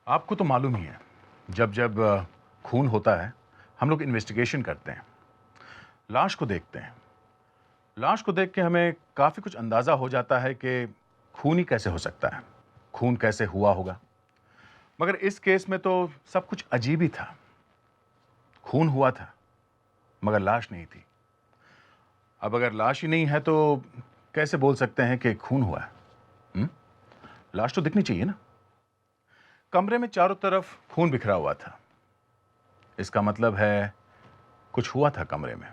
आपको तो मालूम ही है, जब जब खून होता है हम लोग इन्वेस्टिगेशन करते हैं, लाश को देखते हैं। लाश को देख के हमें काफ़ी कुछ अंदाज़ा हो जाता है कि खून ही कैसे हो सकता है, खून कैसे हुआ होगा। मगर इस केस में तो सब कुछ अजीब ही था। खून हुआ था मगर लाश नहीं थी। अब अगर लाश ही नहीं है तो कैसे बोल सकते हैं कि खून हुआ है? लाश तो दिखनी चाहिए ना। कमरे में चारों तरफ खून बिखरा हुआ था, इसका मतलब है कुछ हुआ था कमरे में।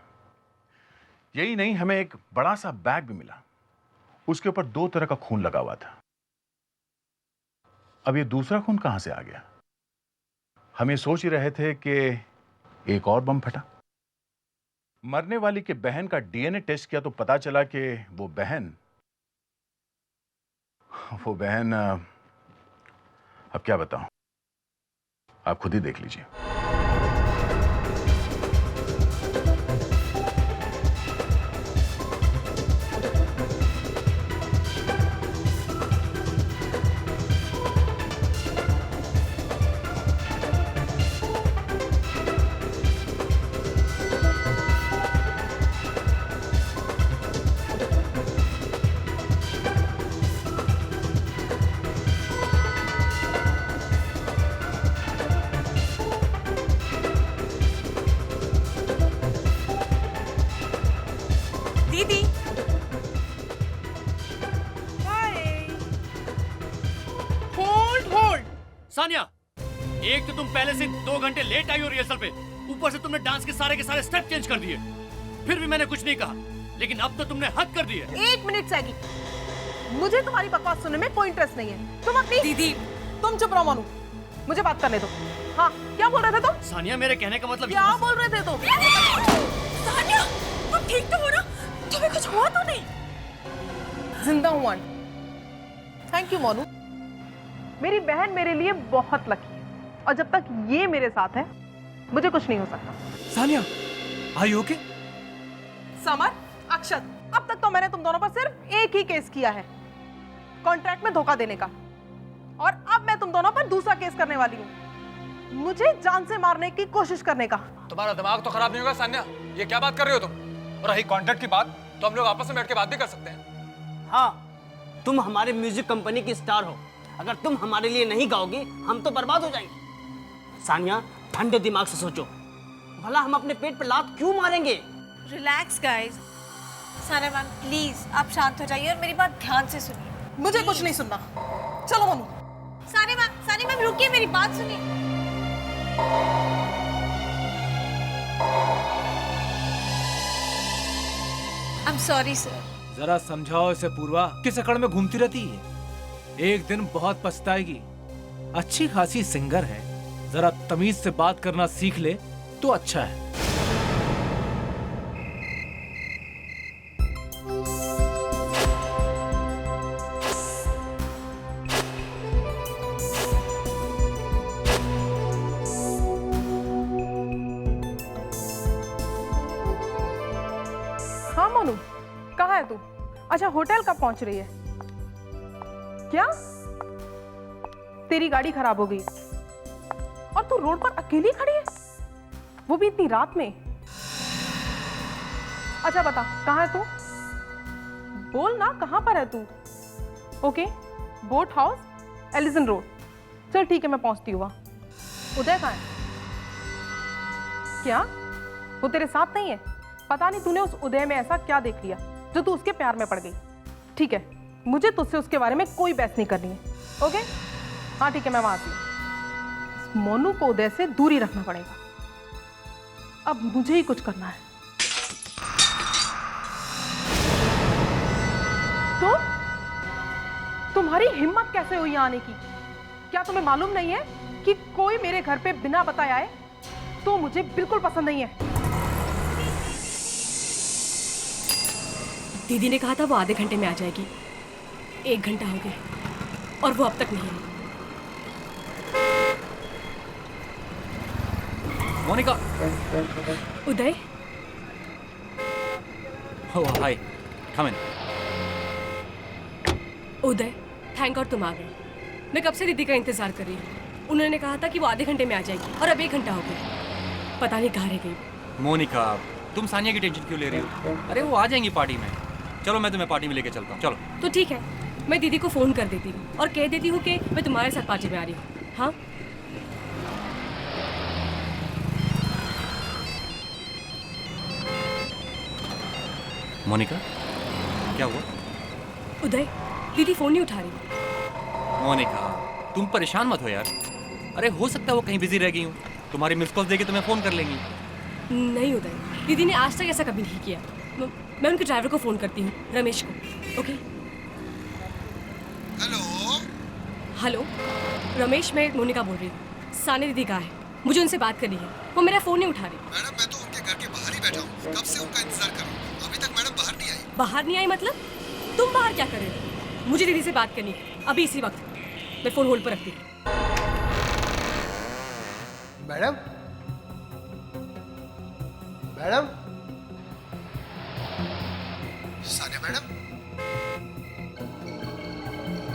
यही नहीं, हमें एक बड़ा सा बैग भी मिला, उसके ऊपर 2 तरह का खून लगा हुआ था। अब ये दूसरा खून कहां से आ गया? हम ये सोच ही रहे थे कि एक और बम फटा। मरने वाली के बहन का डीएनए टेस्ट किया तो पता चला कि वो बहन अब क्या बताऊं, आप खुद ही देख लीजिए। दीदी हाय। Hold hold. सानिया, एक तो तुम पहले से 2 घंटे लेट आई हो रिहर्सल पे, ऊपर से तुमने डांस के सारे स्टेप चेंज कर दिए। फिर भी मैंने कुछ नहीं कहा, लेकिन अब तो तुमने हद कर दी है। 1 मिनट सैगी, मुझे तुम्हारी बकवास सुनने में कोई इंटरेस्ट नहीं है। तुम अपनी दीदी तुम चुप रहो मानू, मुझे बात करने दो। हाँ, क्या बोल रहे थे तुम? सानिया, मेरे कहने का मतलब क्या बोल रहे थे तुम? सानिया, तुम ठीक तो हो ना? तुम्हें कुछ हुआ तो नहीं? जिंदा हूं। थैंक यू मोनू, मेरी बहन मेरे लिए बहुत लकी है और जब तक ये मेरे साथ है मुझे कुछ नहीं हो सकता। Sania, are you okay? Samar, Akshat, अब तक तो मैंने तुम दोनों पर सिर्फ एक ही केस किया है, कॉन्ट्रैक्ट में धोखा देने का, और अब मैं तुम दोनों पर दूसरा केस करने वाली हूँ, मुझे जान से मारने की कोशिश करने का। तुम्हारा दिमाग तो खराब नहीं होगा सान्या? ये क्या बात कर रहे हो तुम? और रही कॉन्ट्रैक्ट की बात, तो हम लोग आपस में बैठ के बात भी कर सकते हैं। हाँ, तुम हमारे म्यूजिक कंपनी की स्टार हो, अगर तुम हमारे लिए नहीं गाओगे हम तो बर्बाद हो जाएंगे। सानिया, ठंडे दिमाग से सोचो, भला हम अपने पेट पे लात क्यों मारेंगे? Relax guys. Sania ma'am please आप शांत हो जाइए और मेरी बात ध्यान से सुनिए। मुझे कुछ नहीं सुनना, चलो मोनू। सानिया मैम रुकिए, मेरी बात सुनिए। I am sorry sir. जरा समझाओ इसे पूर्वा, किस अकड़ में घूमती रहती है? एक दिन बहुत पछताएगी। अच्छी खासी सिंगर है, जरा तमीज से बात करना सीख ले तो अच्छा है। हाँ मोनू, कहाँ है तू? अच्छा, होटल कब पहुंच रही है? क्या तेरी गाड़ी खराब हो गई और तू रोड पर अकेली खड़ी है, वो भी इतनी रात में? अच्छा बता, कहाँ है तू? बोल ना, कहाँ पर है तू? Okay, boat house, Ellison road. चल ठीक है, मैं पहुंचती हूँ वहाँ। उदय कहाँ है? क्या वो तेरे साथ नहीं है? पता नहीं तूने उस उदय में ऐसा क्या देख लिया जो तू उसके प्यार में पड़ गई। ठीक है, मुझे तुझसे उसके बारे में कोई बहस नहीं करनी है। ओके, हाँ ठीक है, मैं वहां आती हूँ। मोनू को उदय से दूरी रखना पड़ेगा, अब मुझे ही कुछ करना है। तो तुम्हारी हिम्मत कैसे हुई यहाँ आने की? क्या तुम्हें मालूम नहीं है कि कोई मेरे घर पे बिना बताए आए तो मुझे बिल्कुल पसंद नहीं है। दीदी ने कहा था वो आधे घंटे में आ जाएगी। 1 घंटा हो गया और वो अब तक नहीं आई। मोनिका। उदय। ओह हाय, कम इन। उदय, थैंक गॉड तुम आ गए। मैं कब से दीदी का इंतजार कर रही हूँ। उन्होंने कहा था कि वो आधे घंटे में आ जाएगी और अब 1 घंटा हो गया। पता नहीं कहाँ रह गई। मोनिका, तुम सानिया की टेंशन क्यों ले रही हो? अरे वो आ जाएंगी पार्टी में। चलो मैं तुम्हें पार्टी में लेके चलता हूँ, चलो। तो ठीक है, मैं दीदी को फ़ोन कर देती हूँ और कह देती हूँ कि मैं तुम्हारे साथ पार्टी में आ रही हूँ। हाँ, मोनिका, क्या हुआ? उदय, दीदी फ़ोन नहीं उठा रही। मोनिका, तुम परेशान मत हो यार। अरे हो सकता है वो कहीं बिजी रह गई हूँ। तुम्हारी मिस कॉल देके तुम्हें फ़ोन कर लेंगी। नहीं उदय, दीदी ने आज तक ऐसा कभी नहीं किया। मैं उनके ड्राइवर को फ़ोन करती हूँ, रमेश को। ओके। हेलो रमेश, मैं मोनिका बोल रही हूँ। सानी दीदी कहाँ है? मुझे उनसे बात करनी है। वो मेरा फ़ोन नहीं उठा रही। मैडम मैं तो उनके घर के बाहर ही बैठा हूँ, कब से उनका इंतजार कर रहा हूँ। अभी तक मैडम बाहर नहीं आई। बाहर नहीं आई मतलब? तुम बाहर क्या कर रहे हो? मुझे दीदी से बात करनी है अभी इसी वक्त। मैं फ़ोन होल्ड पर रखती हूँ। Madam, madam, Sania madam,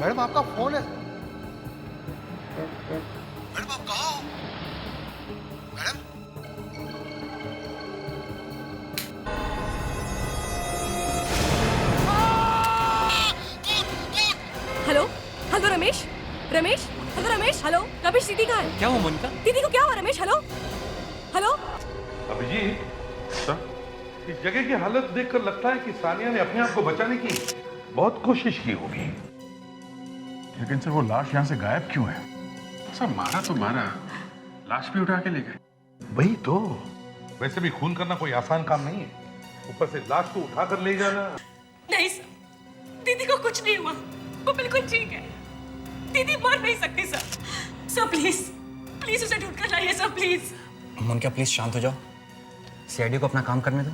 madam आपका फोन है। मैडम आप कहाँ हो? Madam, hello hello Ramesh, Ramesh, hello Ramesh, hello Ramesh, दीदी कहाँ है? क्या हुआ मोनिका? दीदी को क्या हुआ Ramesh? Hello hello. Abhijit sir, इस जगह की हालत देखकर लगता है कि सानिया ने अपने आप को बचाने की बहुत कोशिश की होगी। लेकिन सर वो लाश यहाँ से गायब क्यों है? सर मारा तो मारा, लाश भी उठा के ले गए। वही तो। वैसे भी खून करना कोई आसान काम नहीं है, ऊपर से लाश को उठा कर ले जाना। नहीं सर, दीदी को कुछ नहीं हुआ, वो बिल्कुल ठीक है। दीदी मर नहीं सकती सर। सर प्लीज प्लीज उसे ढूंढ कर लाइए सर, प्लीज। मोनिका प्लीज शांत हो जाओ, सीआईडी को अपना काम करने दो।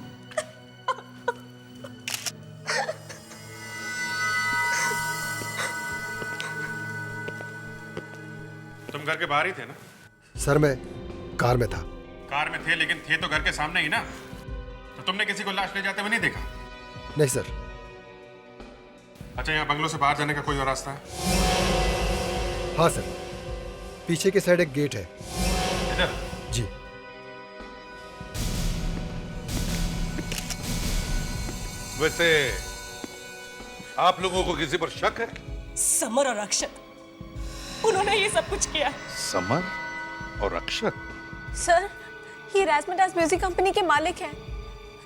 तुम घर के बाहर ही थे ना? सर मैं कार में था। कार में थे, लेकिन थे तो घर के सामने ही ना। तो तुमने किसी को लाश ले जाते हुए नहीं देखा? नहीं सर। अच्छा, यहाँ बंगलों से बाहर जाने का कोई और रास्ता है? हाँ सर, पीछे की साइड एक गेट है। इधर? जी। वैसे आप लोगों को किसी पर शक है? समर और अक्षत, उन्होंने ये सब कुछ किया। समर और अक्षत? सर, ये राजमटास म्यूजिक कंपनी के मालिक हैं।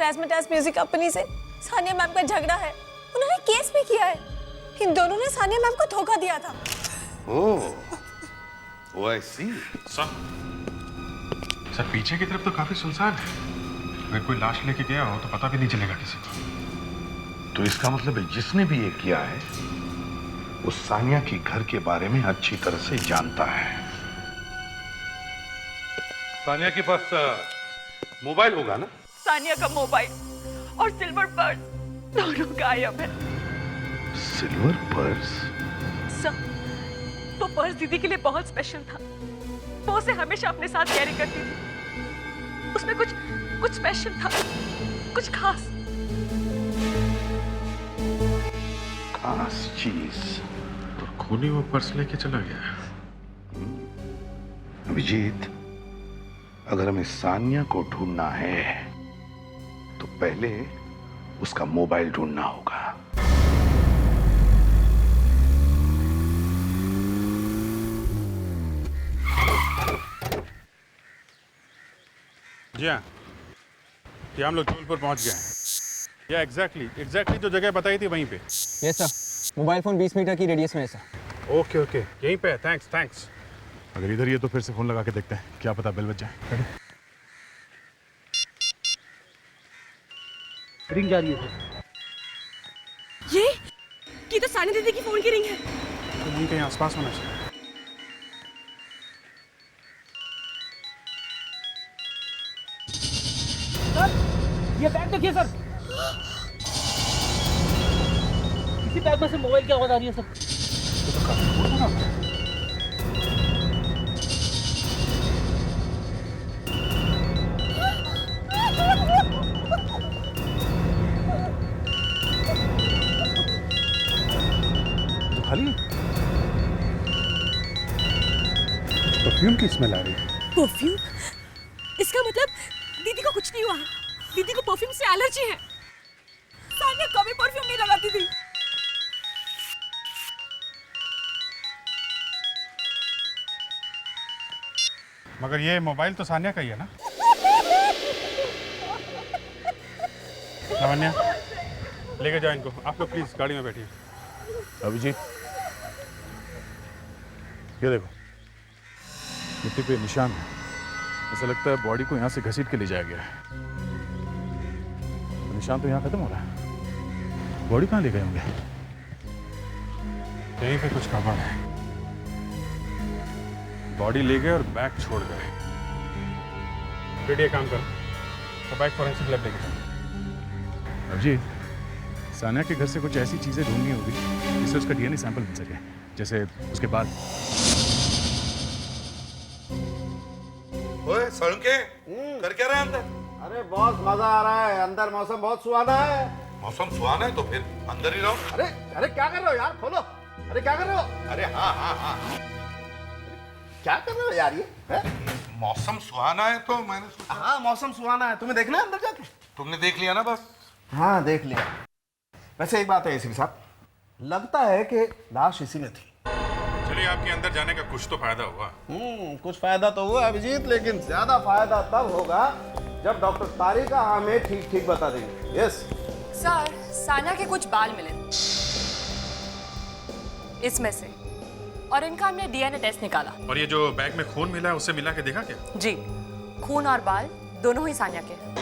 राजमटास म्यूजिक कंपनी से सानिया मैम का झगड़ा है, उन्होंने केस भी किया है। इन दोनों ने सानिया मैम को धोखा दिया था। ओह, आई सी। सर पीछे की तरफ तो काफी सुनसान है। अगर कोई लाश लेके गया हो तो पता भी नहीं चलेगा किसी को। तो इसका मतलब है जिसने भी ये किया है वो सानिया के घर के बारे में अच्छी तरह से जानता है। सानिया के पास मोबाइल होगा ना? सानिया का मोबाइल और सिल्वर पर्स दोनों गायब है। Silver purse? सर, वो पर्स दीदी के लिए बहुत स्पेशल था। वो उसे हमेशा अपने साथ कैरी करती थी। उसमें कुछ स्पेशल था, कुछ खास चीज। तो खूनी वो पर्स लेके चला गया। अभिजीत, अगर हमें सानिया को ढूंढना है तो पहले उसका मोबाइल ढूंढना होगा। जी हाँ, ये हम लोग जबलपुर पहुंच गए हैं। या एग्जैक्टली जो जगह बताई थी वहीं पे। Yes sir, mobile phone 20 metre की रेडियस में है सर। ओके, यहीं पे। थैंक्स। अगर इधर ही है तो फिर से फोन लगा के देखते हैं, क्या पता बेल बज जाए। रिंग जा रही है। ये तो सानी दीदी की फोन की रिंग है। तो वहीं कहीं आसपास होना चाहिए। सर, ये बैग देखिए सर। इसी बैग में से मोबाइल की आवाज आ रही है सर। खाली? परफ्यूम की स्मेल आ रही है। परफ्यूम? इसका मतलब दीदी को कुछ नहीं हुआ। दीदी को परफ्यूम से एलर्जी है। सानिया कभी परफ्यूम नहीं लगाती थी। मगर ये मोबाइल तो सानिया का ही है ना? लावण्या, लेके जाओ इनको। आप लोग प्लीज गाड़ी में बैठिए। अभिजीत, ये देखो, मिट्टी पे निशान है। ऐसा लगता है बॉडी को यहाँ से घसीट के ले जाया गया है। तो निशान तो यहाँ खत्म हो रहा है, बॉडी कहाँ ले गए होंगे? यहीं पे कुछ गड़बड़ है। बॉडी ले गए और बैग छोड़ गए। एक काम करो, तो बैग फॉरेंसिक लैब लेके जाओ। अभिजीत, सानिया के घर से कुछ ऐसी चीजें ढूंढनी होगी जिससे उसका डीएनए सैंपल मिल सके, जैसे उसके बाद। ओए सड़के, कर क्या रहे हैं अंदर? अरे बॉस, मजा आ रहा है अंदर, मौसम बहुत सुहाना है। मौसम सुहाना है तो फिर अंदर ही रहो। अरे अरे क्या कर रहे हो यार, खोलो। अरे क्या कर रहे हो? अरे हाँ, क्या कर रहे हो यार ये है? मौसम सुहाना है तो मैंने सोचा। हाँ मौसम सुहाना है, तुम्हें देखना है अंदर जाके? तुमने देख लिया ना बस? हाँ देख लिया। वैसे एक बात है एसीपी साहब, लगता है कि लाश इसी में थी। चलिए, आपके अंदर जाने का कुछ तो फायदा हुआ। कुछ फायदा तो हुआ अभिजीत, लेकिन ज्यादा फायदा तब होगा जब डॉक्टर तारिका हमें ठीक ठीक बता देंगे। यस सर, सानिया के कुछ बाल मिले इसमें से, और इनका हमने डीएनए टेस्ट निकाला। और ये जो बैग में खून मिला है उससे मिला के देखा क्या? जी, खून और बाल दोनों ही सानिया के हैं।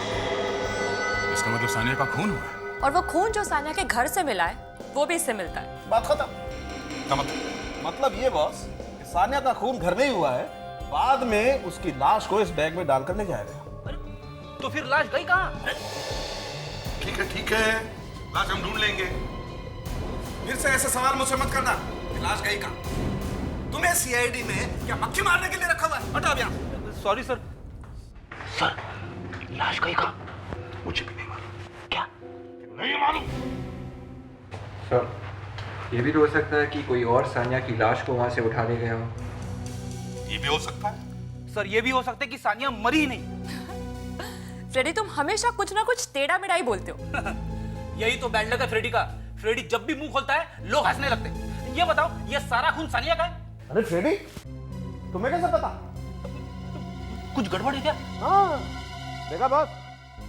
इसका मतलब सानिया का खून हुआ है। और वो खून जो सानिया के घर से मिला है वो भी इससे मिलता है। बात खत्म। मतलब ये बॉस, सानिया का खून घर में ही हुआ है, बाद में उसकी लाश को इस बैग में डालकर ले जाया गया। तो फिर लाश गई कहाँ? ठीक है, लाश हम ढूंढ लेंगे। फिर से ऐसे सवाल मुझसे मत करना कि लाश गई कहाँ। तुम्हें सीआईडी में क्या मक्खी मारने के लिए रखा हुआ है? हटाओ यहाँ। Sorry sir. सर, लाश गई कहाँ? मुझे भी नहीं मालूम। क्या नहीं मालूम? सर, ये भी तो हो सकता है कि कोई और सानिया की लाश को वहां से उठा ले गया हो। ये भी हो सकता है। सर, ये भी हो सकता है कि सानिया मरी ही नहीं। फ्रेडी, तुम हमेशा कुछ ना कुछ टेढ़ा मेढ़ा ही बोलते हो। यही तो बैड लक है फ्रेडी का। फ्रेडी जब भी मुंह खोलता है लोग हंसने लगते हैं। ये बताओ, ये सारा खून सानिया का है? अरे फ्रेडी, तुम्हें कैसे पता? कुछ गड़बड़ है क्या? हाँ, देखा बॉस,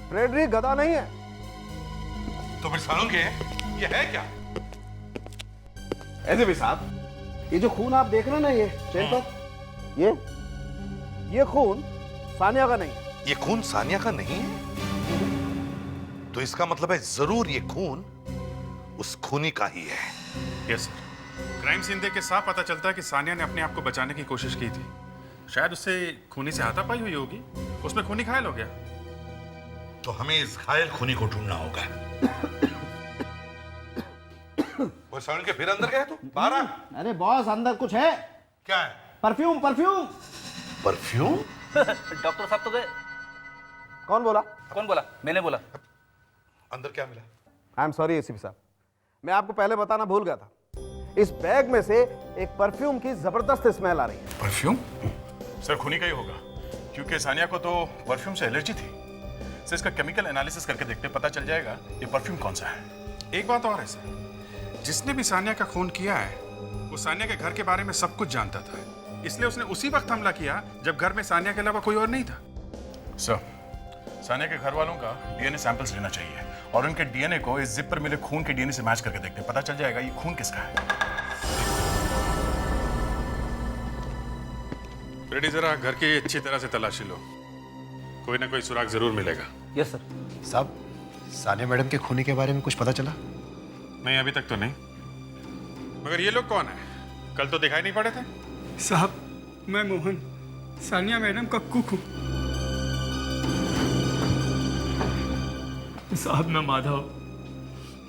फ्रेडी गधा नहीं है। तो फिर सालों के ये है क्या? ऐसे भी साहब, ये जो खून आप देख रहे हैं ना, ये चेन पर, ये खून सानिया का नहीं है। ये खून सानिया का नहीं है? तो इसका मतलब है जरूर ये खून उस खूनी का ही है। यस सर, क्राइम सीन देख के साफ पता चलता है कि सानिया ने अपने आप को बचाने की कोशिश की थी। शायद उससे खूनी से हाथापाई हुई होगी, उसमें खूनी घायल हो गया। तो हमें इस घायल खूनी को ढूंढना होगा। वो सड़न के फिर अंदर गए तो बाहर आ। अरे बॉस, अंदर कुछ है। क्या है? परफ्यूम। परफ्यूम डॉक्टर साहब तो गए। कौन बोला? कौन बोला? मैंने बोला। अंदर क्या मिला? आई एम सॉरी एसीपी साहब, मैं आपको पहले बताना भूल गया था। इस बैग में से एक परफ्यूम की जबरदस्त स्मेल आ रही है। परफ्यूम? सर, खूनी का ही होगा, क्योंकि सानिया को तो परफ्यूम से एलर्जी थी। सर, इसका केमिकल एनालिसिस करके देखते, पता चल जाएगा ये परफ्यूम कौन सा है। एक बात और है सर, जिसने भी सानिया का खून किया है वो सानिया के घर के बारे में सब कुछ जानता था, इसलिए उसने उसी वक्त हमला किया जब घर में सानिया के अलावा कोई और नहीं था। सर, सानिया के घर वालों का डीएनए सैंपल्स लेना चाहिए और उनके डीएनए को इस जिप पर मिले खून के डीएनए से मैच करके देखते, पता चल जाएगा ये खून किसका है। रेडी, जरा घर की अच्छी तरह से तलाशी लो, कोई ना कोई सुराग जरूर मिलेगा। Yes sir. साहब, सानिया मैडम के खूनी के बारे में कुछ पता चला? नहीं, अभी तक तो नहीं। मगर ये लोग कौन है? कल तो दिखाई नहीं पड़े थे। साहब, मैं मोहन, सानिया मैडम का कुक हूँ। साहब, मैं माधव,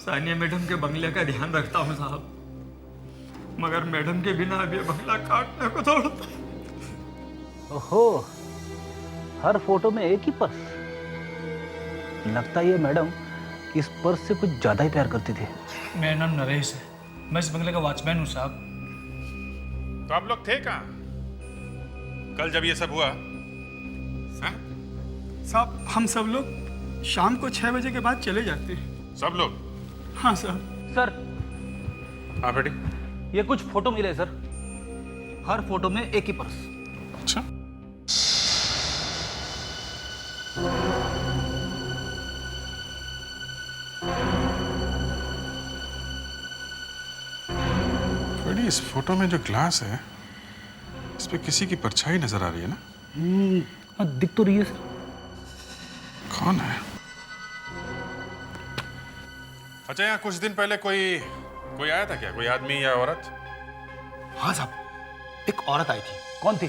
सानिया मैडम के बंगले का ध्यान रखता हूँ साहब, मगर मैडम के बिना अब ये बंगला काटने को दौड़ता है। ओहो, हर फोटो में एक ही पर्स। लगता है ये मैडम इस पर्स से कुछ ज्यादा ही प्यार करती थी। मेरा नाम नरेश है, मैं इस बंगले का वॉचमैन हूँ साहब। तो आप लोग थे कहाँ? कल जब ये सब हुआ साहब हम सब लोग शाम को 6 बजे के बाद चले जाते हैं। सब लोग? हाँ साहब। सर हाँ बेटी, ये कुछ फोटो मिले सर, हर फोटो में एक ही पर्स। अच्छा, बेटी इस फोटो में जो ग्लास है इस पे किसी की परछाई नजर आ रही है ना? दिख तो रही है सर। कौन है? अच्छा, यहाँ कुछ दिन पहले कोई आया था क्या? कोई आदमी या औरत? हाँ साहब, एक औरत आई थी। कौन थी?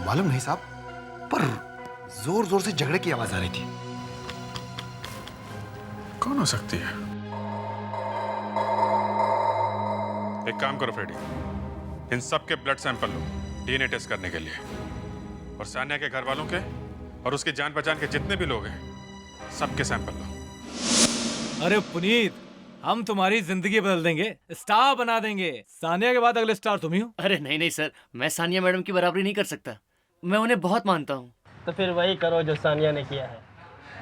मालूम नहीं साहब, पर जोर जोर से झगड़े की आवाज आ रही थी। कौन हो सकती है? एक काम करो फ्रेडी, इन सब के ब्लड सैंपल लो डीएनए टेस्ट करने के लिए, और सान्या के घर वालों के और उसके जान पहचान के जितने भी लोग हैं सबके सैंपल लो। अरे पुनीत, हम तुम्हारी जिंदगी बदल देंगे, स्टार बना देंगे। सानिया के बाद अगले स्टार तुम ही हो। अरे नहीं नहीं सर, मैं सानिया मैडम की बराबरी नहीं कर सकता। मैं उन्हें बहुत मानता हूँ। तो फिर वही करो जो सानिया ने किया है।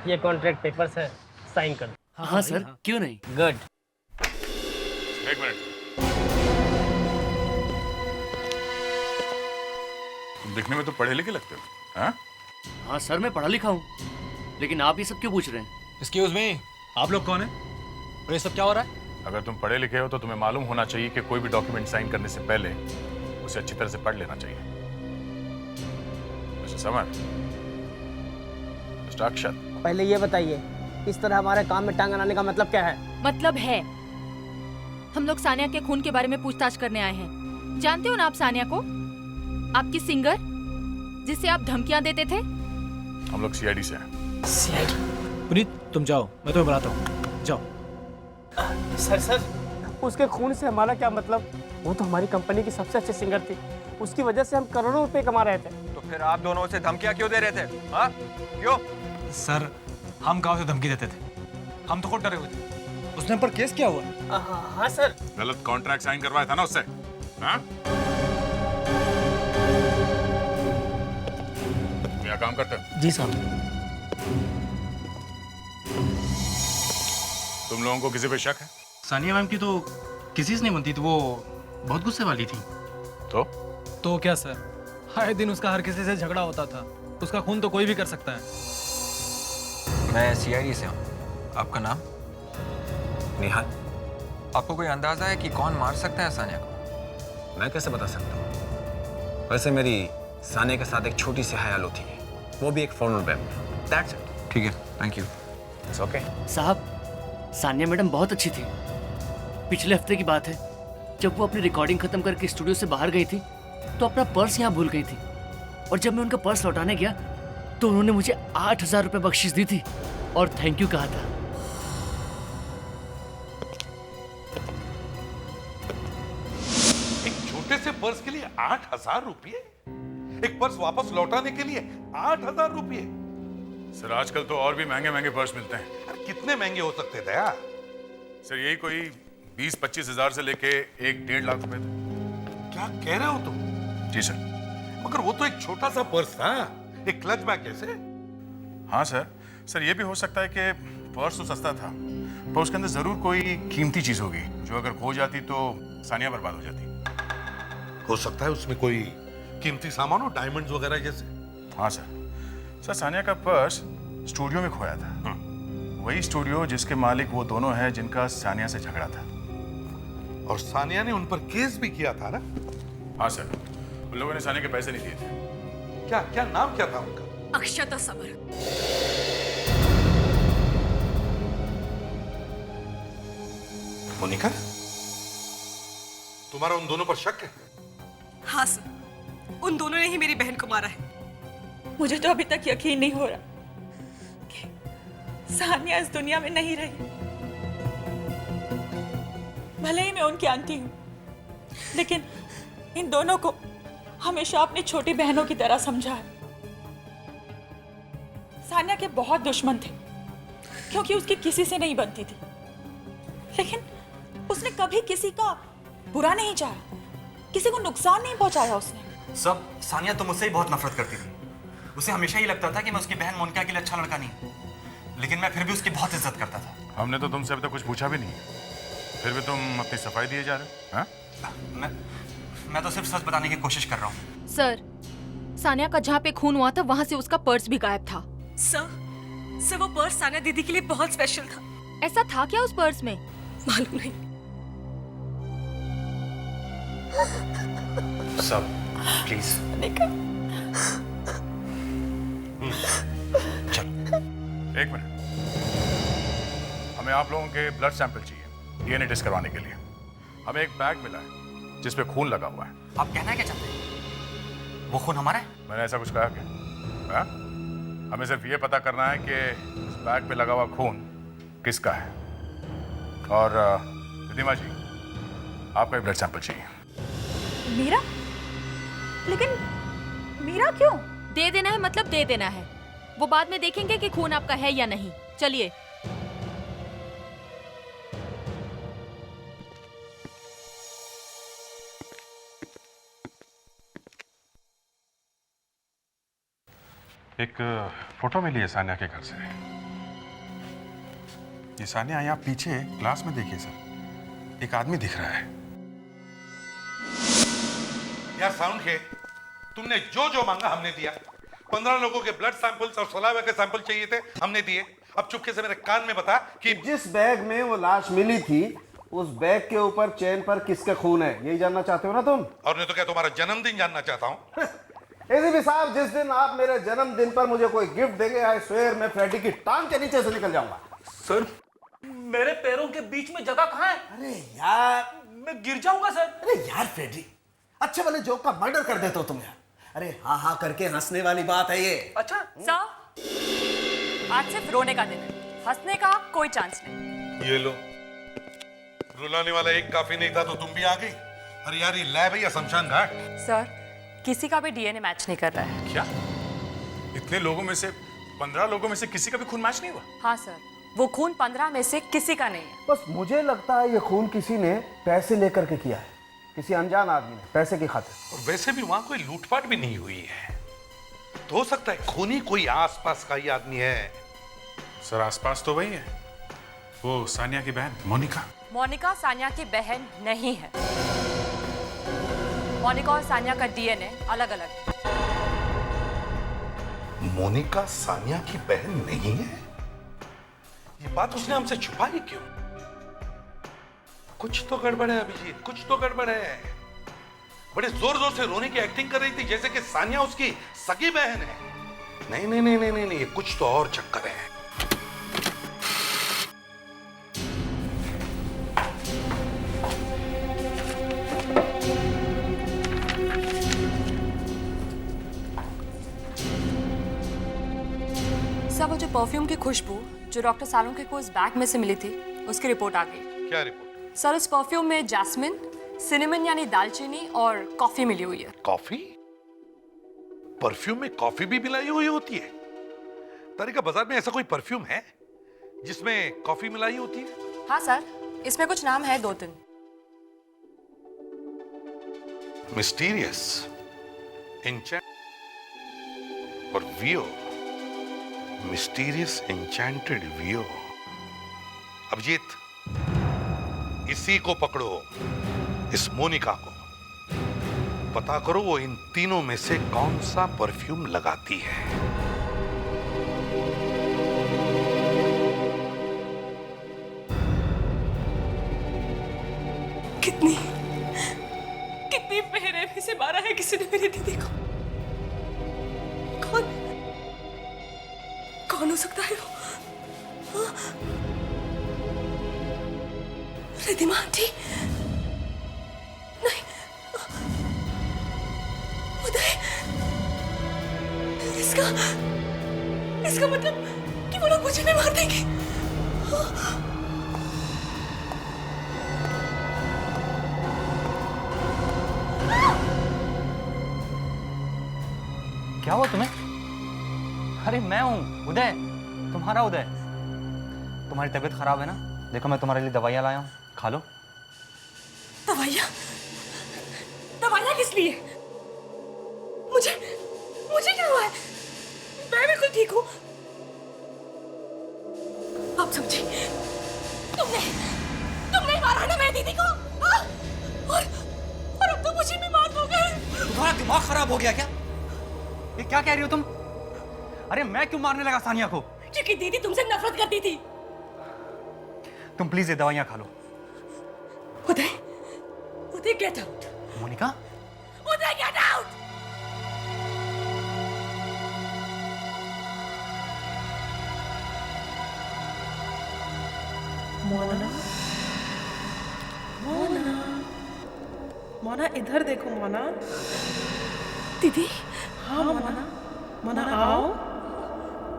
ये कॉन्ट्रैक्ट पेपर्स है, साइन कर दो। हाँ सर, क्यों नहीं? गुड। एक मिनट, तुम दिखने में तो पढ़े लिखे लगते हो। हाँ? हाँ सर, मैं पढ़ा लिखा हूँ, लेकिन आप ये सब क्यों पूछ रहे हैं? एक्सक्यूज मी, आप लोग कौन हैं और ये सब क्या हो रहा है? अगर तुम पढ़े लिखे हो तो तुम्हें मालूम होना चाहिए कि कोई भी डॉक्यूमेंट साइन करने से पहले उसे अच्छी तरह से पढ़ लेना चाहिए। मिस्टर समर, मिस्टर अक्षत, पहले ये बताइए, इस तरह हमारे काम में टांग अड़ाने का मतलब क्या है? मतलब है, हम लोग सानिया के खून के बारे में पूछताछ करने आए हैं। जानते हो ना आप सानिया को, आपकी सिंगर जिसे आप धमकियां देते थे? हम लोग सीआईडी से हैं। सीआईडी? पुनीत तुम जाओ, मैं तुम्हें बुलाता हूँ, जाओ। सर, उसके खून से हमारा क्या मतलब? वो तो हमारी कंपनी की सबसे अच्छी सिंगर थी, उसकी वजह से हम करोड़ों रुपए कमा रहे थे। तो फिर आप दोनों से धमकियां क्यों दे रहे थे? हाँ, क्यों? सर, हम गांव से धमकी देते थे, हम तो खुद डरे हुए थे। उसने पर केस किया हुआ? हाँ सर। गलत कॉन्ट्रैक्ट साइन करवाया था ना उससे? हाँ? क्या काम करते हो? जी साहब। तुम लोगों को किसी पे शक है? सानिया मैम की तो किसी से नहीं बनती, तो वो बहुत गुस्से वाली थी। तो क्या सर, हर दिन उसका हर किसी से झगड़ा होता था। उसका खून तो कोई भी कर सकता है। मैं सीआईडी से हूँ। आपका नाम? निहाल। आपको कोई अंदाजा है कि कौन मार सकता है सानिया को? मैं कैसे बता सकता हूँ? वैसे मेरी सानिया के साथ एक छोटी सी हयाल होती है, वो भी एक फॉर्मल बैग में। That's it. ठीक है, थैंक यू। It's okay. साहब, सानिया मैडम बहुत अच्छी थी। पिछले हफ्ते की बात है, जब वो अपनी रिकॉर्डिंग खत्म करके स्टूडियो से बाहर गई थी तो अपना पर्स यहाँ भूल गई थी, और जब मैं उनका पर्स लौटाने गया तो उन्होंने मुझे 8,000 रुपए बख्शीश दी थी और थैंक यू कहा था। एक छोटे से पर्स के लिए 8,000 रुपये? एक पर्स वापस लौटाने के लिए 8,000 रुपये? सर, आजकल तो और भी महंगे महंगे पर्स मिलते हैं। कितने महंगे हो सकते थे यार? सर, यही कोई 20-25 हजार से लेके 1-1.5 लाख रुपए थे। क्या कह रहे हो तुम? जी सर। मगर वो तो एक छोटा सा पर्स था, एक क्लच बैग कैसे? हाँ सर, ये भी हो सकता है कि पर्स तो सस्ता था, पर उसके अंदर जरूर कोई कीमती चीज होगी जो अगर खो जाती तो सानिया बर्बाद हो जाती। हो सकता है उसमें कोई कीमती सामान हो, डायमंड्स वगैरह जैसे। हाँ सर, सानिया का पर्स स्टूडियो में खोया था। वही स्टूडियो जिसके मालिक वो दोनों हैं जिनका सानिया से झगड़ा था। और सानिया ने उन पर केस भी किया था ना? हाँ सर, उन लोगों ने सानिया के पैसे नहीं दिए थे। क्या नाम क्या था उनका? अक्षता समर। मोनिका, तुम्हारा उन दोनों पर शक है? हाँ सर, उन दोनों ने ही मेरी बहन को मारा है। मुझे तो अभी तक यकीन नहीं हो रहा कि सानिया इस दुनिया में नहीं रही। भले ही मैं उनकी आंटी हूं, लेकिन इन दोनों को हमेशा अपनी छोटी बहनों की तरह समझा है। सानिया के बहुत दुश्मन थे क्योंकि उसकी किसी से नहीं बनती थी, लेकिन उसने कभी किसी का बुरा नहीं चाहा, किसी को नुकसान नहीं पहुंचाया उसने। सब सानिया तो मुझसे ही बहुत नफरत करती थी। उसे हमेशा ही लगता था कि मैं उसकी बहन मोनिका के लिए अच्छा लड़का नहीं हूँ, लेकिन मैं फिर भी उसकी बहुत इज्जत करता था। हमने तो तुमसे अभी तक कुछ पूछा भी नहीं, फिर भी तुम अपनी सफाई दिए जा रहे हो। हाँ? मैं तो सिर्फ सच बताने की कोशिश कर रहा हूँ। सर, सानिया का जहाँ पे खून हुआ था वहाँ से उसका पर्स भी गायब था। सर वो पर्स सानिया दीदी के लिए बहुत स्पेशल था। ऐसा था क्या उस पर्स में? मालूम नहीं। सब प्लीज चल एक मिनट, हमें आप लोगों के ब्लड सैंपल चाहिए डीएनए टेस्ट करवाने के लिए। हमें एक बैग मिला है जिसपे खून लगा हुआ है। आप कहना क्या चाहते हैं? वो खून हमारा है? मैंने ऐसा कुछ कहा क्या? हाँ? हमें सिर्फ ये पता करना है कि उस बैग पे लगा हुआ खून किसका है। और रिधिमा जी, आपका भी ब्लड सैंपल चाहिए। मीरा? लेकिन मीरा क्यों? दे देना है मतलब दे देना है। वो बाद में देखेंगे कि खून आपका है या नहीं। चलिए। एक फोटो मिली है सानिया के घर से। ये सानिया यहाँ पीछे ग्लास में देखिए सर, एक आदमी दिख रहा है। यार साउंड के तुमने जो जो मांगा हमने दिया। 15 लोगों के ब्लड सैंपल्स और सलाइवा के सैंपल चाहिए थे, हमने दिए। अब चुपके से मेरे कान में बता कि जिस बैग में वो लाश मिली थी उस बैग के ऊपर चेन पर किसका खून है, यही जानना चाहते हो ना तुम? और नहीं तो क्या तुम्हारा जन्मदिन जानना चाहता हूँ? एसीपी साहब, जिस दिन आप मेरे जन्मदिन पर मुझे कोई गिफ्ट देंगे, आई स्वेयर मैं फ्रेडी की टांग के नीचे से निकल जाऊंगा। सर, मेरे पैरों के बीच में जगह कहाँ है? अरे यार, मैं गिर जाऊंगा सर। अरे यार फ्रेडी, अच्छे वाले जोक का मर्डर कर देते हो तुम यार। अरे हाँ हाँ करके हंसने वाली बात है ये। अच्छा सर, आज सिर्फ रोने का दिन है, हंसने का कोई चांस नहीं। ये लो, रुलाने वाला एक काफी नहीं था तो तुम भी आ गई। अरे यार, ये लैब है या शमशान घाट? सर, किसी का भी डीएनए मैच नहीं कर रहा है। क्या? इतने लोगों में से 15 लोगों में से किसी का भी खून मैच नहीं हुआ? हाँ सर, वो खून 15 में से किसी का नहीं है। बस मुझे लगता है ये खून किसी ने पैसे लेकर के किया है, किसी अनजान आदमी ने, पैसे की खातिर। और वैसे भी वहां कोई लूटपाट भी नहीं हुई है, तो हो सकता है खूनी कोई आसपास का ही आदमी है। सर आसपास तो वही है, वो सानिया की बहन मोनिका। मोनिका सानिया की बहन नहीं है। मोनिका और सानिया का डीएनए अलग अलग है। मोनिका सानिया की बहन नहीं है? ये बात उसने हमसे छुपाई क्यों? कुछ तो गड़बड़ है अभिजीत, कुछ तो गड़बड़ है। बड़े जोर जोर से रोने की एक्टिंग कर रही थी जैसे कि सानिया उसकी सगी बहन है। नहीं नहीं नहीं नहीं नहीं, कुछ तो और चक्कर है। सर, वो जो परफ्यूम की खुशबू जो डॉक्टर सालुंखे को इस बैग में से मिली थी, उसकी रिपोर्ट आ गई। क्या रिपोर्ट? सर, इस परफ्यूम में जैस्मिन, सिनेमन यानी दालचीनी और कॉफी मिली हुई है। कॉफी? परफ्यूम में कॉफी भी मिलाई हुई होती है? तारिका, बाजार में ऐसा कोई परफ्यूम है जिसमें कॉफी मिलाई होती है? हाँ सर, इसमें कुछ नाम है 2-3। मिस्टीरियस, एन्चेंट और वियो। मिस्टीरियस एन्चेंटेड वियो। अभिजीत, इसी को पकड़ो, इस मोनिका को। पता करो वो इन तीनों में से कौन सा परफ्यूम लगाती है। कितनी बेरहमी से मारा है किसी ने मेरी दीदी को। कौन हो सकता है वो? रिधिमा आंटी? नहीं, उदय। इसका मतलब कि वो लोग मुझे नहीं मार देंगे। क्या हुआ तुम्हें? अरे मैं हूँ उदय, तुम्हारा उदय। तुम्हारी तबीयत खराब है ना? देखो मैं तुम्हारे लिए दवाइयाँ लाया हूँ, खा लो। दवाइयाँ? दवाइयाँ किस लिए? बिल्कुल ठीक हूँ। आप समझी, तुमने मारा ना मेरी दीदी को, हाँ? और अब तो मुझे भी मार दोगे। तुम्हारा दिमाग खराब हो गया क्या? ये क्या कह रही हो तुम? अरे मैं क्यों मारने लगा सानिया को? क्योंकि दीदी तुमसे नफरत करती थी। तुम प्लीज ये दवाइयां खा लो। उदय गेट आउट। मोनिका, उदय गेट आउट। मोना, मोना, मोना इधर देखो मोना। दीदी। हाँ मोना, मोना आओ।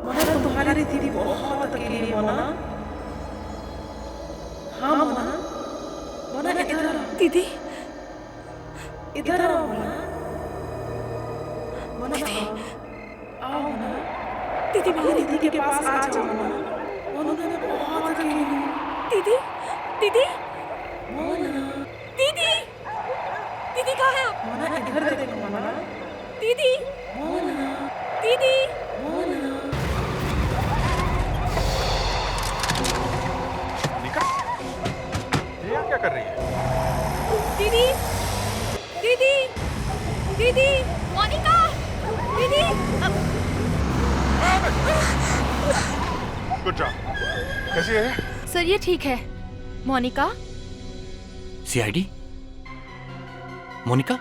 मोना तुम्हारी दीदी बहुत अकेली है मोना। हाँ मोना, मोना इधर आओ। दीदी इधर आओ मोना। मोना आओ मोना। दीदी मेरी दीदी के पास आ जाओ मोना। मोना मैं बहुत अकेली हूँ। दीदी, दीदी, मोना, दीदी, दीदी कहाँ है आप? मोना इधर देखो मोना। दीदी, मोना, दीदी, मोना। निका, ये यहाँ क्या कर रही है? दीदी, दीदी, दीदी, मोनिका, दीदी। Good job. कैसी है? सर ये ठीक है। मोनिका? सीआईडी? मोनिका?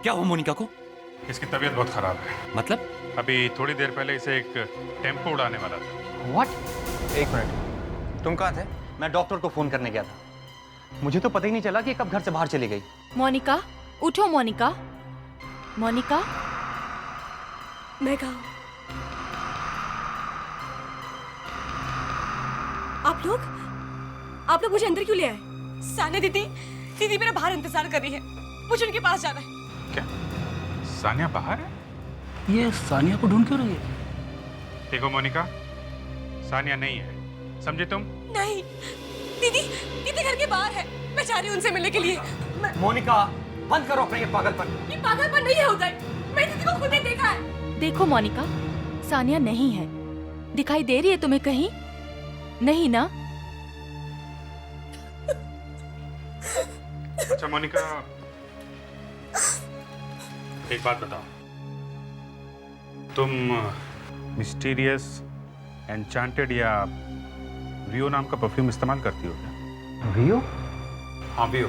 क्या हुआ मोनिका को? इसकी तबीयत बहुत खराब है। मतलब? अभी थोड़ी देर पहले इसे एक टेम्पो उड़ाने वाला था। व्हाट? एक मिनट, तुम कहाँ थे? मैं डॉक्टर को फोन करने गया था। मुझे तो पता ही नहीं चला कि कब घर से बाहर चली गई। मोनिका, उठो मोनिका। मोनिका? मैं कहा आप लोग मुझे अंदर क्यों ले आए? सानिया दीदी मेरा बाहर इंतजार कर रही है। मुझे उनके पास जाना है। क्या सानिया बाहर है? ये सानिया को ढूंढ क्यों रही है? देखो मोनिका, सानिया नहीं है, समझे तुम? नहीं, दीदी घर के बाहर है। मैं जा रही हूँ उनसे मिलने के लिए। मोनिका, बंद करो अपना ये पागलपन। ये पागलपन नहीं है उदय, मैं दीदी को खुद ने देखा है। देखो मोनिका, सानिया नहीं है। दिखाई दे रही है तुम्हें कहीं? नहीं ना? अच्छा मोनिका, एक बात बताओ, तुम मिस्टीरियस, एन्चांटेड या वियो नाम का परफ्यूम इस्तेमाल करती हो क्या? वियो? हाँ वियो।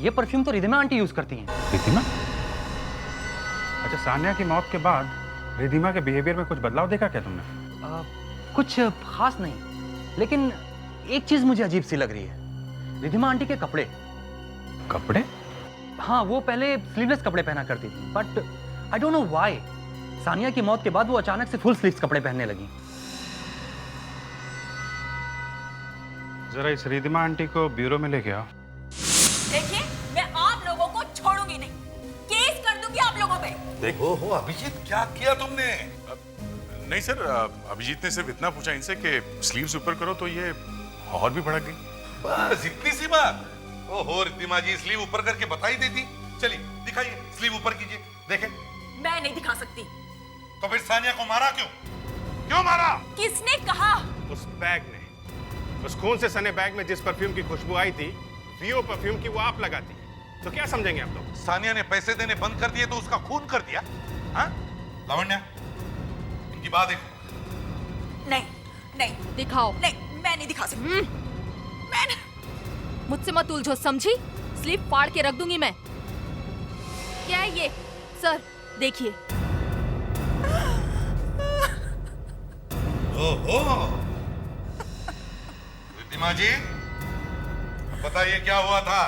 ये परफ्यूम तो रिधिमा आंटी यूज करती हैं। रिधिमा? अच्छा, सानिया की मौत के बाद रिधिमा के बिहेवियर में कुछ बदलाव देखा क्या तुमने? कुछ खास नहीं, लेकिन एक चीज मुझे अजीब सी लग रही है। रिधिमा आंटी के कपड़े। कपड़े? हाँ, वो पहले स्लीवलेस कपड़े पहना करती थी, but I don't know why Sania की मौत के बाद वो अचानक से फुल स्लीव्स कपड़े पहनने लगी। जरा इस रिधिमा आंटी को ब्यूरो में लेके आओ। देखिए, मैं आप लोगों को छोड़ूंगी नहीं। केस कर दूंगी आप लोगों पे। देखो हो अभिजीत, क्या किया तुमने? नहीं सर, अभिजीत ने सिर्फ इतना पूछा इनसे कि स्लीव्स ऊपर करो तो ये और भी भड़क गई। बस इतनी सी बात? ओहो रिद्धिमा जी, स्लीव ऊपर करके बता ही देती। चलिए दिखाइए, स्लीव ऊपर कीजिए, देखें। मैं नहीं दिखा सकती। तो फिर सानिया को मारा क्यों? क्यों मारा? किसने कहा? उस बैग ने, उस खून से सने बैग में जिस परफ्यूम की खुशबू आई थी, वियो परफ्यूम की, वो आप लगाती है। तो क्या समझेंगे आप लोग? सानिया ने पैसे देने बंद कर दिए तो उसका खून कर दिया? हाँ? लावण्या, इनकी बात देखो। नहीं दिखाओ। नहीं, मैं नहीं दिखा सकती। मैं मुझसे मत उलझो, समझी? स्लीप फाड़ के रख दूंगी मैं। क्या है ये? सर देखिए। ओहो रिद्धिमा जी, बताइए क्या हुआ था?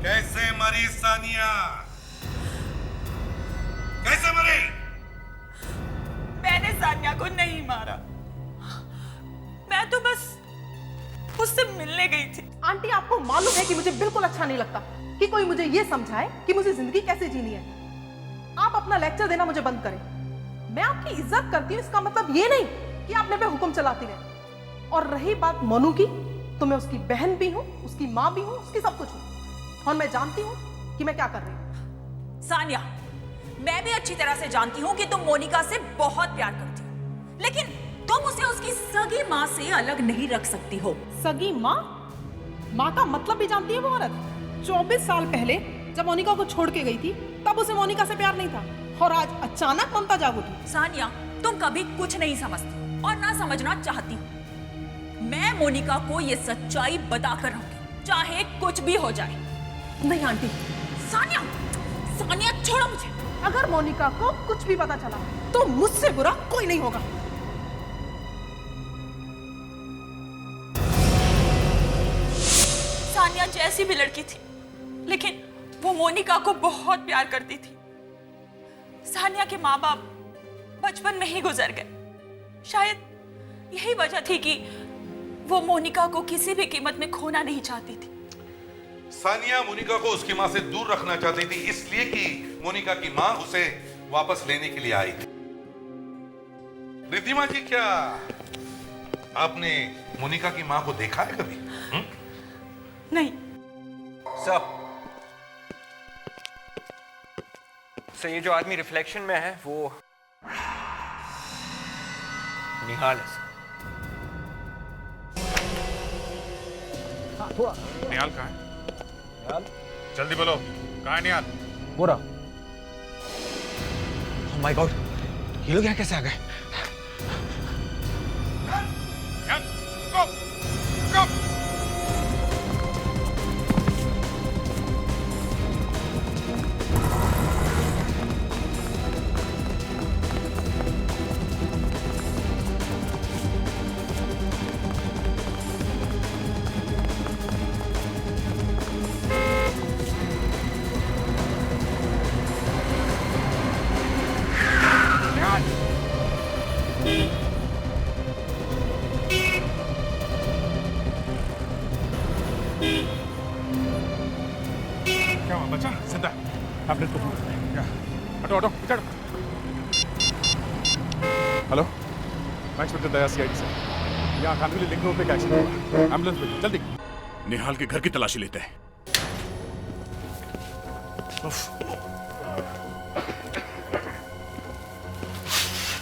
कैसे मरी सानिया? कैसे मरी? मैंने सानिया को नहीं मारा। मैं तो बस उससे मिलने गई थी। आंटी, आपको मालूम है कि मुझे बिल्कुल अच्छा नहीं लगता कि कोई मुझे ये समझाए कि मुझे जिंदगी कैसे जीनी है। आप अपना लेक्चर देना मुझे बंद करें। मैं आपकी इज्जत करती हूँ, इसका मतलब ये नहीं कि आप मेरे पे हुक्म चलाती रहे। और रही बात मनु की, तो मैं उसकी बहन भी हूँ, उसकी माँ भी हूँ, उसकी सब कुछ हूँ, और मैं जानती हूँ कि मैं क्या कर रही हूँ। सानिया, मैं भी अच्छी तरह से जानती हूँ कि तुम मोनिका से बहुत प्यार करती हो, लेकिन तुम उसे उसकी सगी माँ से अलग नहीं रख सकती हो। सगी माँ? माँ का मतलब भी जानती है वो औरत? 24 साल पहले जब मोनिका को छोड़ के गई थी तब उसे मोनिका से प्यार नहीं था, और आज अचानक ममता जाग उठी। सानिया, तुम कभी कुछ नहीं समझती और ना समझना चाहती हो। मैं मोनिका को ये सच्चाई बताकर रहूंगी, चाहे कुछ भी हो जाए। नहीं आंटी। सानिया, सानिया छोड़ो मुझे। अगर मोनिका को कुछ भी पता चला तो मुझसे बुरा कोई नहीं होगा। सानिया जैसी भी लड़की थी, लेकिन वो मोनिका को बहुत प्यार करती थी। सानिया के माँ बाप बचपन में ही गुजर गए। शायद यही वजह थी कि वो मोनिका को किसी भी कीमत में खोना नहीं चाहती थी। सानिया मोनिका को उसकी माँ से दूर रखना चाहती थी, इसलिए कि मोनिका की माँ उसे वापस लेने के लिए आई थी। रिद्धिमा जी, क्या आपने मोनिका की माँ को देखा है कभी? नहीं। सर ये जो आदमी रिफ्लेक्शन में है वो निहाल है सर। निहाल कहाँ है? निहाल? जल्दी बोलो, कहाँ है निहाल? हो रहा। Oh my God, ये लोग यहाँ कैसे आ गए? Go! Go! क्या हुआ बच्चा? जिंदा है। आपने तो क्या? हटो हटो चढ़ो। हेलो, मैं इंस्पेक्टर दया सीआईडी से। यहाँ खानविली लिंक रोड पे क्या एक्सीडेंट हुआ? एम्बुलेंस भेजो जल्दी। निहाल के घर की तलाशी लेते हैं।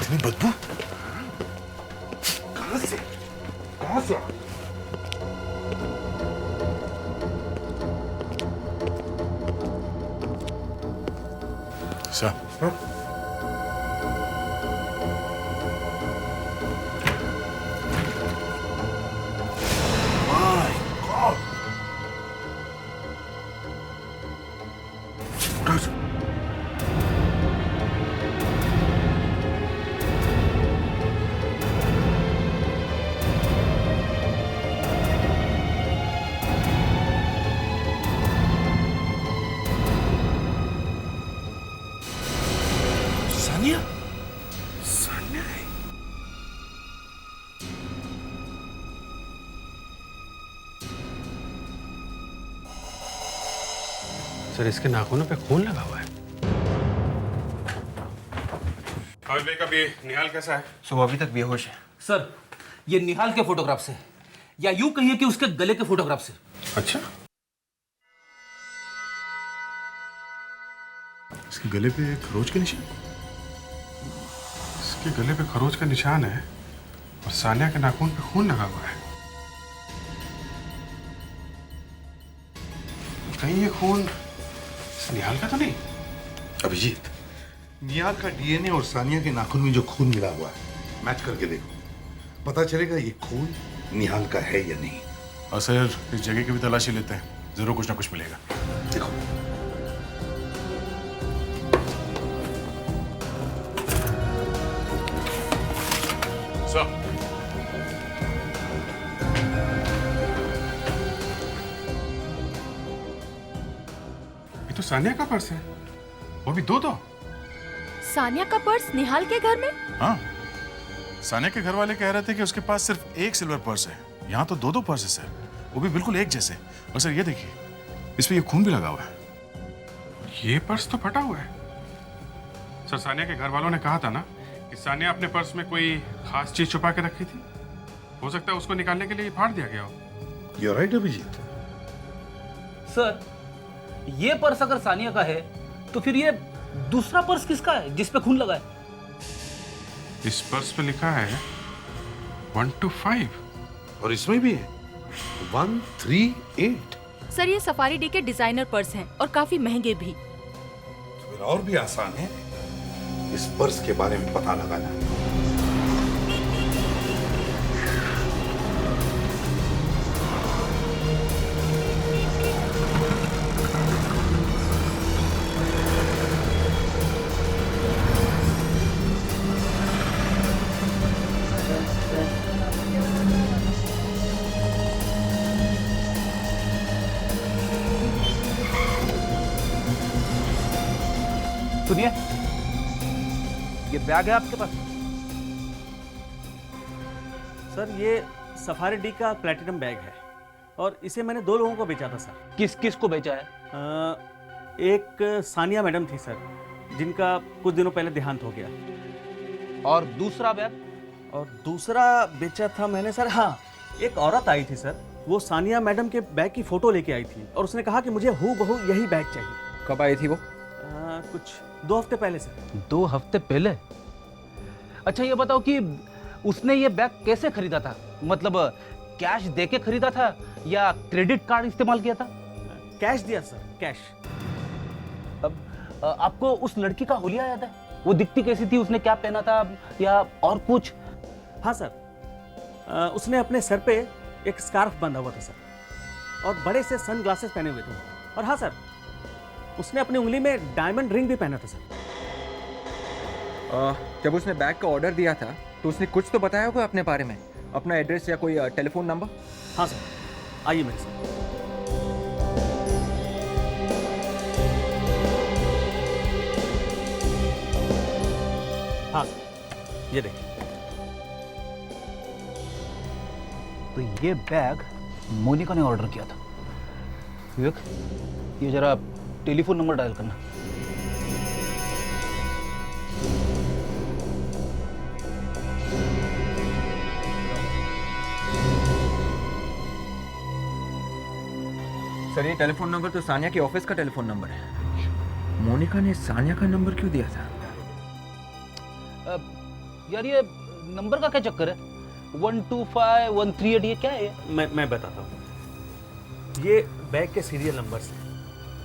इतनी बदबू कहाँ से? कहाँ से? सर, सानिया? सानिया है। सर इसके नाखूनों पे खून लगा हुआ है। भाई कभी निहाल कैसा है? सुबह अभी तक बेहोश है। सर ये निहाल के फोटोग्राफ से, या यूं कहिए कि उसके गले के फोटोग्राफ से। अच्छा, इसके गले पे खरोच के निशान? इसके गले पे खरोच का निशान है और सानिया के नाखून पे खून लगा हुआ है। कहीं ये खून निहाल का तो नहीं? अभिजीत, निहाल का डीएनए और सानिया के नाखून में जो खून मिला हुआ है, मैच करके देखो, पता चलेगा ये खून निहाल का है या नहीं। और सर, इस जगह की भी तलाशी लेते हैं, जरूर कुछ ना कुछ मिलेगा। देखो, सर, ये तो सानिया का पर्स है, वो भी दो। सानिया का पर्स निहाल के घर में? हाँ, सानिया के घर वाले कह रहे थे कि उसके पास सिर्फ एक सिल्वर पर्स है, यहाँ तो दो पर्स है सर, वो भी बिल्कुल एक जैसे। और सर ये देखिए, इस पे ये खून भी लगा हुआ है। ये पर्स तो फटा हुआ है। सर, सानिया के घर वालों ने कहा था ना कि सानिया अपने पर्स में कोई खास चीज छुपा के रखी थी। हो सकता है उसको निकालने के लिए ये फाड़ दिया गया हो। You're right, Abhijit. सर ये पर्स अगर सानिया का है तो फिर ये दूसरा पर्स किसका है जिस पे खून लगा है? इस पर्स पे लिखा है 125 और इसमें भी है 138। सर ये सफारी डी के डिजाइनर पर्स हैं और काफी महंगे भी। फिर और भी आसान है इस पर्स के बारे में पता लगाना। सुनिए, ये बैग है आपके पास? सर ये सफारी डी का प्लेटिनम बैग है और इसे मैंने 2 लोगों को बेचा था सर। किस किस को बेचा है? एक सानिया मैडम थी सर, जिनका कुछ दिनों पहले देहांत हो गया। और दूसरा बैग? और दूसरा बेचा था मैंने सर, हाँ, एक औरत आई थी सर, वो सानिया मैडम के बैग की फोटो लेके आई थी और उसने कहा कि मुझे हूबहू यही बैग चाहिए। कब आई थी वो? कुछ 2 हफ्ते पहले सर। 2 हफ्ते पहले? अच्छा ये बताओ कि उसने ये बैग कैसे खरीदा था? मतलब कैश देके खरीदा था या क्रेडिट कार्ड इस्तेमाल किया था? कैश दिया सर, कैश। अब आपको उस लड़की का हुलिया याद है? वो दिखती कैसी थी, उसने क्या पहना था या और कुछ? हाँ सर, उसने अपने सर पे एक स्कार्फ बांधा हुआ था सर और बड़े से सन ग्लासेस पहने हुए थे। और हाँ सर, उसने अपनी उंगली में डायमंड रिंग भी पहना था सर। जब उसने बैग का ऑर्डर दिया था तो उसने कुछ तो बताया होगा अपने बारे में, अपना एड्रेस या कोई टेलीफोन नंबर? हाँ सर, आइए मेरे साथ। हाँ सर, ये देखिए। तो ये बैग मोनिका ने ऑर्डर किया था। विवेक, ये जरा टेलीफोन नंबर डायल करना। सर ये टेलीफोन नंबर तो सानिया के ऑफिस का टेलीफोन नंबर है। मोनिका ने सानिया का नंबर क्यों दिया था? यार ये नंबर का क्या चक्कर है? 125 138 ये क्या है? मैं बताता हूँ। ये बैग के सीरियल नंबर्स हैं,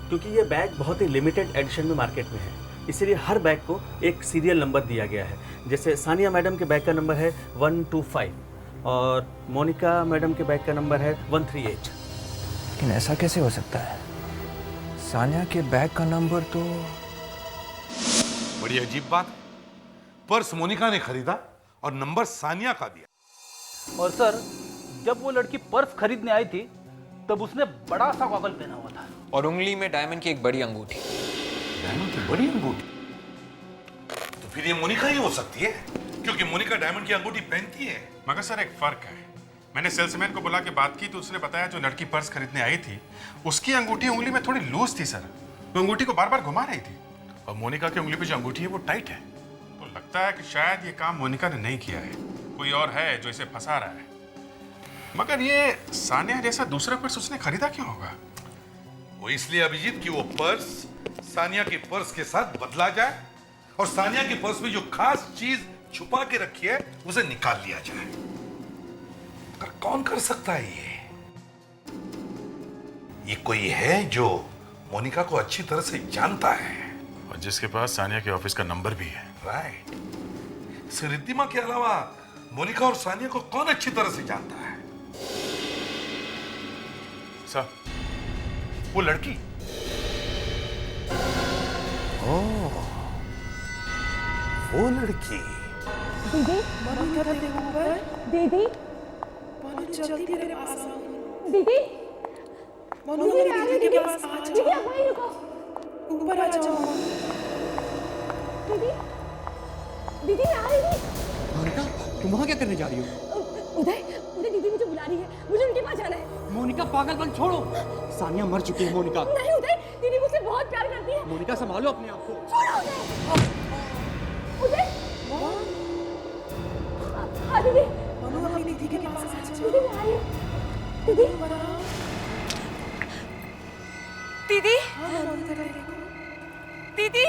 क्योंकि ये बैग बहुत ही लिमिटेड एडिशन में मार्केट में है, इसीलिए हर बैग को एक सीरियल नंबर दिया गया है। जैसे सानिया मैडम के बैग का नंबर है 125 और मोनिका मैडम के बैग का नंबर है 138। लेकिन ऐसा कैसे हो सकता है? सानिया के बैग का नंबर तो... बड़ी अजीब बात। पर्स मोनिका ने खरीदा और नंबर सानिया का दिया। और सर, जब वो लड़की पर्स खरीदने आई थी तब उसने बड़ा सा गॉगल पहना हुआ था और उंगली में डायमंड की एक बड़ी अंगूठी। डायमंड की बड़ी अंगूठी? तो फिर ये मोनिका ही हो सकती है, क्योंकि मोनिका डायमंड की अंगूठी पहनती है। मगर सर एक फर्क है। मैंने सेल्समैन को बुला के बात की तो उसने बताया जो लड़की पर्स खरीदने आई थी उसकी अंगूठी उंगली में थोड़ी लूज थी सर। वो अंगूठी को बार बार घुमा रही थी और मोनिका की उंगली पे जो अंगूठी है वो टाइट है। तो लगता है कि शायद ये काम मोनिका ने नहीं किया है, कोई और है जो इसे फंसा रहा है। मगर ये सानिया जैसा दूसरा पर्स उसने खरीदा क्यों होगा? वो इसलिए अभिजीत कि वो पर्स सानिया के पर्स के साथ बदला जाए और सानिया के पर्स में जो खास चीज छुपा के रखी है उसे निकाल लिया जाए। पर कौन कर सकता है ये कोई है जो मोनिका को अच्छी तरह से जानता है और जिसके पास सानिया के ऑफिस का नंबर भी है। राइट। रिद्धिमा के अलावा मोनिका और सानिया को कौन अच्छी तरह से जानता है? सर, वो लड़की। ओह, वो लड़की। दीदी, दीदी, जल्दी मेरे पास आओ। दीदी, मनु मेरी दीदी के पास आ जाओ। दीदी आप वहीं रुको, ऊपर आ जाओ। दीदी, दीदी मैं आ रही हूँ। मोनिका, तुम वहाँ क्या करने जा रही हो? उदय, दीदी मुझे बुला रही है, मुझे उनके पास जाना है। मोनिका पागलपन छोड़ो, सानिया मर चुकी है। मोनिका नहीं उदय, दीदी मुझसे बहुत प्यार करती है। मोनिका संभालो अपने आप को। छोड़ो उदय। हाँ दीदी, मनु अपनी दीदी के पास आ जाओ। दीदी मैं आई हूँ। दीदी, दीदी, दीदी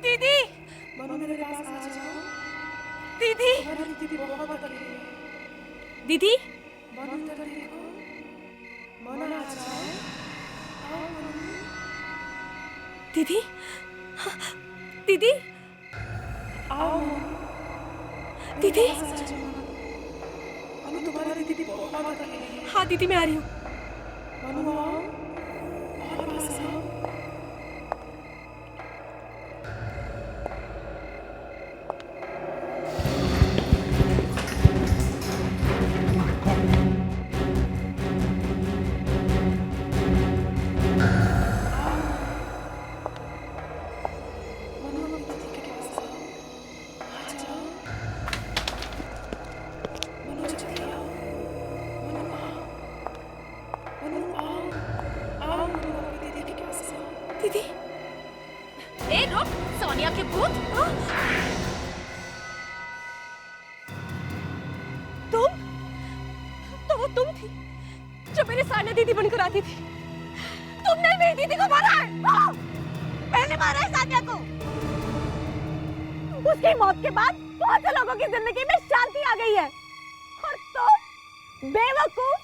दीदी दीदी दीदी दीदी दीदी दीदी हाँ दीदी मैं आ रही हूँ। दीदी ए रुक, सोनिया के भूत। तुम तो वो तुम थी जो मेरी सानिया दीदी बनकर आती थी। तुमने मेरी दीदी को मारा है। मैंने मारा है सानिया को। उसकी मौत के बाद बहुत से लोगों की जिंदगी में शांति आ गई है और तुम बेवकूफ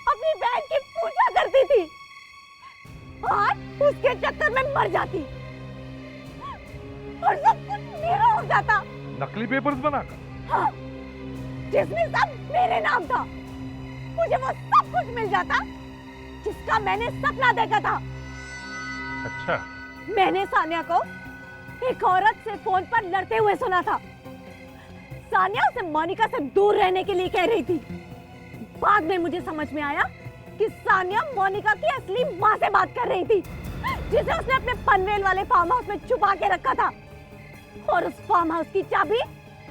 अपनी बहन की पूजा करती थी और उसके चक्कर में मर जाती और सब कुछ मेरा हो जाता। नकली पेपर्स बनाकर। हाँ, जिसमें सब मेरे नाम था। मुझे वो सब कुछ मिल जाता जिसका मैंने सपना देखा था। अच्छा, मैंने सानिया को एक औरत से फोन पर लड़ते हुए सुना था। सानिया उसे मोनिका से दूर रहने के लिए कह रही थी। बाद में मुझे समझ में आया कि सानिया मोनिका की असली माँ से बात कर रही थी, जिसे उसने अपने पनवेल वाले फार्म हाउस में छुपा के रखा था। और उस फार्म हाउस की चाबी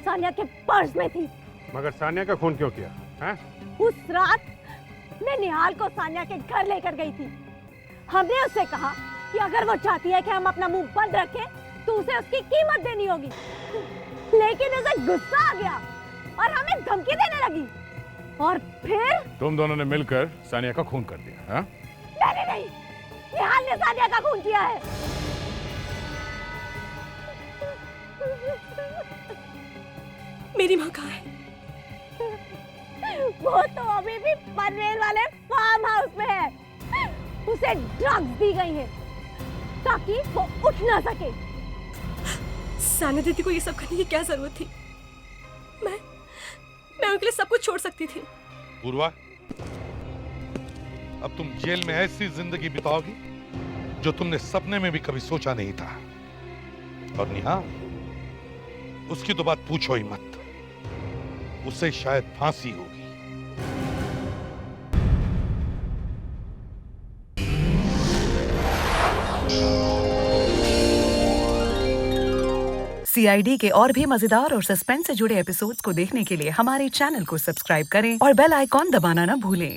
सानिया के पर्स में थी। मगर सानिया का खून क्यों किया? हैं? उस रात मैं निहाल को सानिया के घर लेकर गई थी। हमने उससे कहा कि अगर वो चाहती है कि हम अपना मुंह बंद रखें तो उसे उसकी कीमत देनी होगी। लेकिन उसे गुस्सा आ गया और हमें धमकी देने लगी। और फिर तुम दोनों ने मिलकर सानिया का खून कर दिया। हाँ? मैंने नहीं, निहाल ने सानिया का खून किया है। मेरी माँ कहाँ है? वो तो अभी भी पनवेल वाले फार्म हाउस में है। उसे ड्रग्स दी गई है ताकि वो उठ ना सके। सानिया दीदी को ये सब करने की क्या जरूरत थी? मैं उनके लिए सब कुछ छोड़ सकती थी। पूर्वा, अब तुम जेल में ऐसी जिंदगी बिताओगी जो तुमने सपने में भी कभी सोचा नहीं था। और निहाल, उसकी तो बात पूछो ही मत। उसे शायद फांसी होगी। CID के और भी मजेदार और सस्पेंस से जुड़े एपिसोड्स को देखने के लिए हमारे चैनल को सब्सक्राइब करें और बेल आइकॉन दबाना ना भूलें।